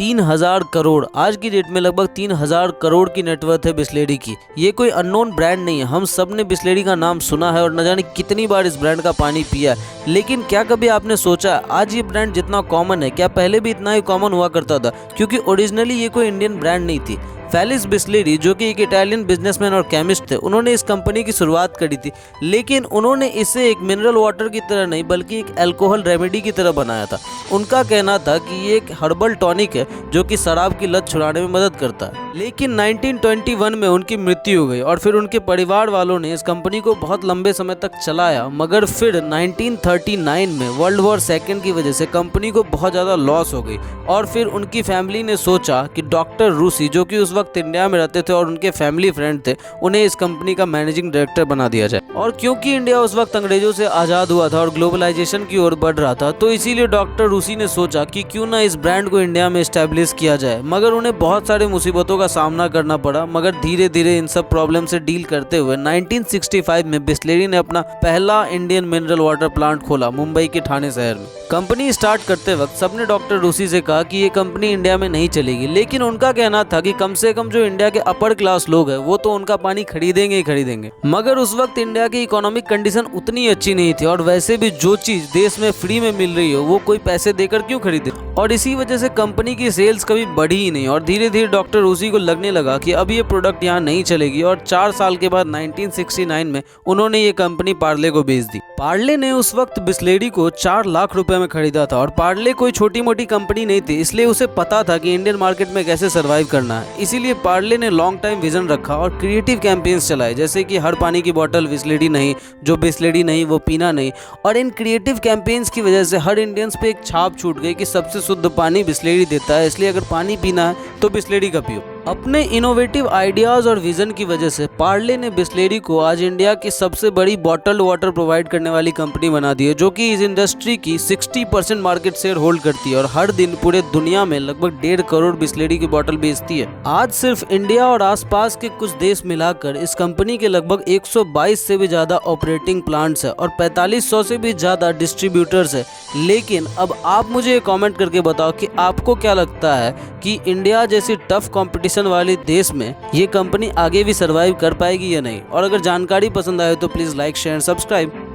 3000 करोड़, आज की डेट में लगभग 3000 करोड़ की नेटवर्थ है बिसलेरी की। ये कोई अननोन ब्रांड नहीं है, हम सब ने बिसलेरी का नाम सुना है और न जाने कितनी बार इस ब्रांड का पानी पिया है। लेकिन क्या कभी आपने सोचा आज ये ब्रांड जितना कॉमन है, क्या पहले भी इतना ही कॉमन हुआ करता था? क्योंकि ओरिजिनली ये कोई इंडियन ब्रांड नहीं थी। फेलिस बिसलेरी जो कि एक इटालियन बिजनेसमैन और केमिस्ट थे, उन्होंने इस कंपनी की शुरुआत करी थी, लेकिन उन्होंने इसे एक मिनरल वाटर की तरह नहीं बल्कि एक अल्कोहल रेमेडी की तरह बनाया था। उनका कहना था कि ये एक हर्बल टॉनिक है जो कि शराब की लत छुड़ाने में मदद करता है। लेकिन 1921 में उनकी मृत्यु हो गई और फिर उनके परिवार वालों ने इस कंपनी को बहुत लंबे समय तक चलाया, मगर फिर 1939 में वर्ल्ड वॉर सेकेंड की वजह से कंपनी को बहुत ज़्यादा लॉस हो गई और फिर उनकी फैमिली ने सोचा कि डॉक्टर रूसी जो कि उस वक्त इंडिया में रहते थे और उनके फैमिली फ्रेंड थे, उन्हें इस कंपनी का मैनेजिंग डायरेक्टर बना दिया जाए। और क्योंकि इंडिया उस वक्त अंग्रेजों से आज़ाद हुआ था और ग्लोबलाइजेशन की ओर बढ़ रहा था, तो इसीलिए डॉक्टर रूसी ने सोचा कि क्यों ना इस ब्रांड को इंडिया में एस्टैब्लिश किया जाए। मगर उन्हें बहुत सारे मुसीबतों का सामना करना पड़ा, मगर धीरे धीरे इन सब प्रॉब्लम से डील करते हुए 1965 में बिसलेरी ने अपना पहला इंडियन मिनरल वाटर प्लांट खोला मुंबई के ठाणे शहर में। कंपनी स्टार्ट करते वक्त सबने डॉक्टर रूसी से कहा कि ये कंपनी इंडिया में नहीं चलेगी, लेकिन उनका कहना था कि कम से कम जो इंडिया के अपर क्लास लोग हैं वो तो उनका पानी खरीदेंगे ही खरीदेंगे। मगर उस वक्त इंडिया की इकोनॉमिक कंडीशन उतनी अच्छी नहीं थी और वैसे भी जो चीज देश में फ्री में मिल रही हो वो कोई पैसे देकर क्यों खरीदे, और इसी वजह से कंपनी की सेल्स कभी बढ़ी ही नहीं। और धीरे धीरे डॉक्टर रूसी को लगने लगा कि अब ये प्रोडक्ट यहाँ नहीं चलेगी और 4 साल के बाद 1969 में उन्होंने ये कंपनी पार्ले को बेच दी। पार्ले ने उस वक्त बिसलेरी को 4 लाख रुपए में खरीदा था और पार्ले कोई छोटी मोटी कंपनी नहीं थी, इसलिए उसे पता था कि इंडियन मार्केट में कैसे सर्वाइव करना है। इसीलिए पार्ले ने लॉन्ग टाइम विजन रखा और क्रिएटिव कैंपेन्स चलाए, जैसे कि हर पानी की बोतल बिसलेरी नहीं, जो बिसलेरी नहीं वो पीना नहीं। और इन क्रिएटिव कैंपेन्स की वजह से हर इंडियंस पे एक छाप छूट गई कि सबसे शुद्ध पानी बिसलेरी देता है, इसलिए अगर पानी पीना है तो बिसलेरी का पियो। अपने इनोवेटिव आइडियाज़ और विजन की वजह से पार्ले ने बिसलेरी को आज इंडिया की सबसे बड़ी बॉटल्ड वाटर प्रोवाइड करने वाली कंपनी बना दी है, जो कि इस इंडस्ट्री की 60% मार्केट शेयर होल्ड करती है और हर दिन पूरे दुनिया में लगभग 1.5 करोड़ बिसलेरी की बोतल बेचती है। आज सिर्फ इंडिया और आसपास के कुछ देश मिलाकर इस कंपनी के लगभग 122 से भी ज़्यादा ऑपरेटिंग प्लांट्स है और 4500 से भी ज़्यादा डिस्ट्रीब्यूटर्स है। लेकिन अब आप मुझे कॉमेंट करके बताओ कि आपको क्या लगता है कि इंडिया जैसी टफ कॉम्पिटिशन वाले देश में ये कंपनी आगे भी सर्वाइव कर पाएगी या नहीं। और अगर जानकारी पसंद आए तो प्लीज़ लाइक शेयर सब्सक्राइब।